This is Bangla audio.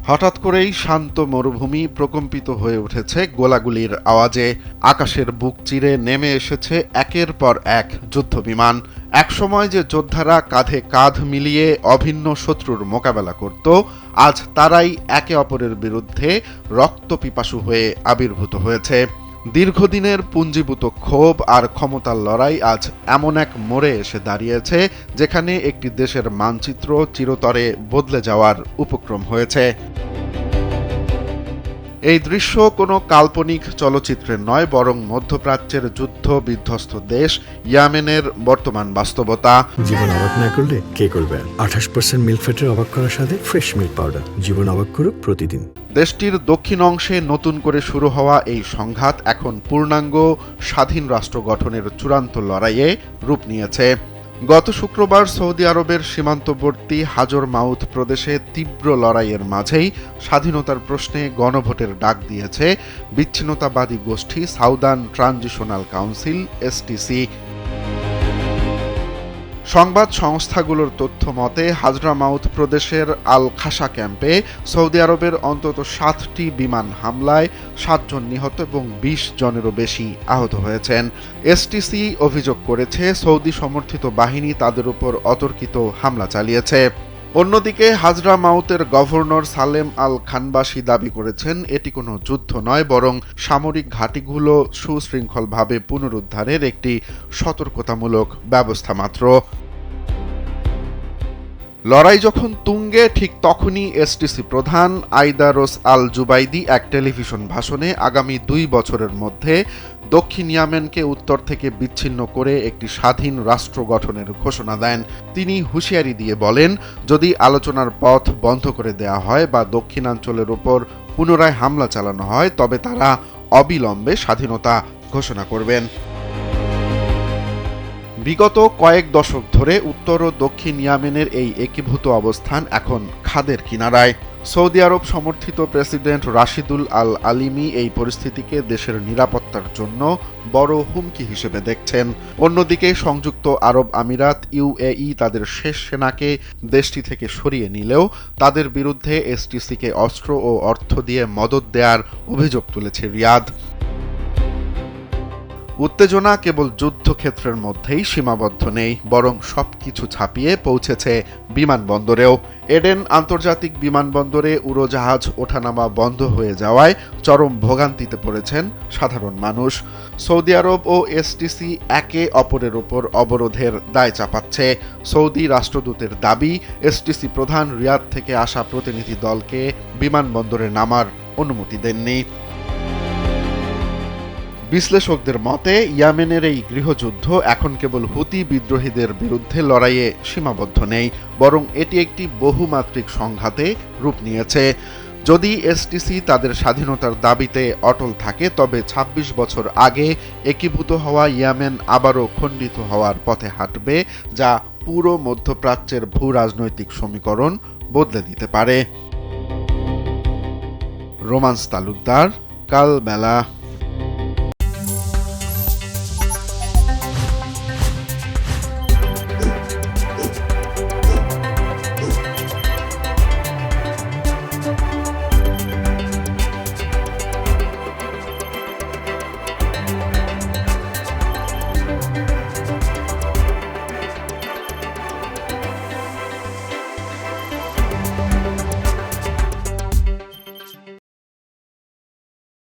হঠাৎ করেই শান্ত মরুভূমি প্রকম্পিত হয়ে উঠেছে গোলাগুলির আওয়াজে। আকাশের বুক চিরে নেমে এসেছে একের পর এক যুদ্ধবিমান। একসময় যে যোদ্ধারা কাঁধে কাঁধ মিলিয়ে অভিন্ন শত্রুর মোকাবেলা করত, আজ তারাই একে অপরের বিরুদ্ধে রক্তপিপাসু হয়ে আবির্ভূত হয়েছে। দীর্ঘদিনের পুঞ্জীভূত ক্ষোভ আর ক্ষমতার লড়াই আজ এমন এক মোড়ে এসে দাঁড়িয়েছে যেখানে একটি দেশের মানচিত্র চিরতরে বদলে যাওয়ার উপক্রম হয়েছে। এই দৃশ্য কোনো কাল্পনিক চলচ্চিত্রের নয়, বরং মধ্যপ্রাচ্যের যুদ্ধ বিধ্বস্ত দেশ ইয়েমেনের বর্তমান বাস্তবতা। জীবন অবাক না করলে কে করবে? 28% মিল্ক ফ্যাটের অবাক করার সাথে ফ্রেশ মিল্ক পাউডার। জীবন অবাক করুক প্রতিদিন। দেশটির দক্ষিণ অংশে নতুন করে শুরু হওয়া এই সংঘাত এখন পূর্ণাঙ্গ স্বাধীন রাষ্ট্র গঠনের চূড়ান্ত লড়াইয়ে রূপ নিয়েছে। গত শুক্রবার সৌদি আরবের সীমান্তবর্তী হাজর মাউথ প্রদেশে তীব্র লড়াইয়ের মাঝেই স্বাধীনতার প্রশ্নে গণভোটের ডাক দিয়েছে বিচ্ছিন্নতাবাদী গোষ্ঠী সাউদার্ন ট্রানজিশনাল কাউন্সিল এসটিসি। সংবাদ সংস্থাগুলোর তথ্য মতে হাজরামাউথ প্রদেশের আল খাসা ক্যাম্পে সৌদি আরবের অন্তত 7টি বিমান হামলায় 7 জন নিহত এবং 20 জনেরও বেশি আহত হয়েছেন। এসটিসি অভিযোগ করেছে সৌদি সমর্থিত বাহিনী তাদের উপর অতর্কিত হামলা চালিয়েছে। অন্যদিকে হাজরামাউতের গভর্নর সালেম আল খানবাসি দাবি করেছেন এটি কোনো যুদ্ধ নয়, বরং সামরিক ঘাঁটিগুলো সুশৃঙ্খলভাবে পুনরুদ্ধারের একটি সতর্কতামূলক ব্যবস্থা মাত্র। লড়াই যখন তুঙ্গে, ঠিক তখনই এসটিসি প্রধান আইদারোস আল জুবাইদি এক টেলিভিশন ভাষণে আগামী 2 বছরের মধ্যে দক্ষিণ ইয়েমেনকে উত্তর থেকে বিচ্ছিন্ন করে একটি স্বাধীন রাষ্ট্র গঠনের ঘোষণা দেন। তিনি হুঁশিয়ারি দিয়ে বলেন, যদি আলোচনার পথ বন্ধ করে দেয়া হয় বা দক্ষিণাঞ্চলের উপর পুনরায় হামলা চালানো হয়, তবে তারা অবিলম্বে স্বাধীনতা ঘোষণা করবেন। বিগত কয়েক দশক ধরে উত্তর ও দক্ষিণ ইয়েমেনের এই একীভূত অবস্থান এখন খাদের কিনারায়। সৌদি আরব সমর্থিত প্রেসিডেন্ট রাশিদুল আল আলিমি এই পরিস্থিতিকে দেশের নিরাপত্তার জন্য বড় হুমকি হিসেবে দেখছেন। অন্যদিকে সংযুক্ত আরব আমিরাত ইউএই তাদের শেষ সেনাকে দেশটি থেকে সরিয়ে নিলেও তাদের বিরুদ্ধে এসটিসিকে অস্ত্র ও অর্থ দিয়ে মদদ দেওয়ার অভিযোগ তুলেছে রিয়াদ। উত্তেজনা কেবল যুদ্ধক্ষেত্রের মধ্যেই সীমাবদ্ধ নেই, বরং সবকিছু ছাপিয়ে পৌঁছেছে বিমানবন্দরেও। এডেন আন্তর্জাতিক বিমানবন্দরে উড়োজাহাজ ওঠানামা বন্ধ হয়ে যাওয়ায় চরম ভোগান্তিতে পড়েছেন সাধারণ মানুষ। সৌদি আরব ও এসটিসি একে অপরের উপর অবরোধের দায় চাপাচ্ছে। সৌদি রাষ্ট্রদূতের দাবি, এসটিসি প্রধান রিয়াদ থেকে আসা প্রতিনিধি দলকে বিমানবন্দরে নামার অনুমতি দেননি। বিশ্লেষকদের মতে ইয়েমেনের এই গৃহযুদ্ধ এখন কেবল হুতি বিদ্রোহীদের বিরুদ্ধে লড়াইয়ে সীমাবদ্ধ নেই, বরং এটি একটি বহুমাত্রিক সংঘাতে রূপ নিয়েছে। যদি এসটিসি তাদের স্বাধীনতার দাবিতে অটল থাকে, তবে 26 বছর আগে একীভূত হওয়া ইয়েমেন আবারও খণ্ডিত হওয়ার পথে হাঁটবে, যা পুরো মধ্যপ্রাচ্যের ভূ রাজনৈতিক সমীকরণ বদলে দিতে পারে। রোমান্স তালুকদার, কালবেলা।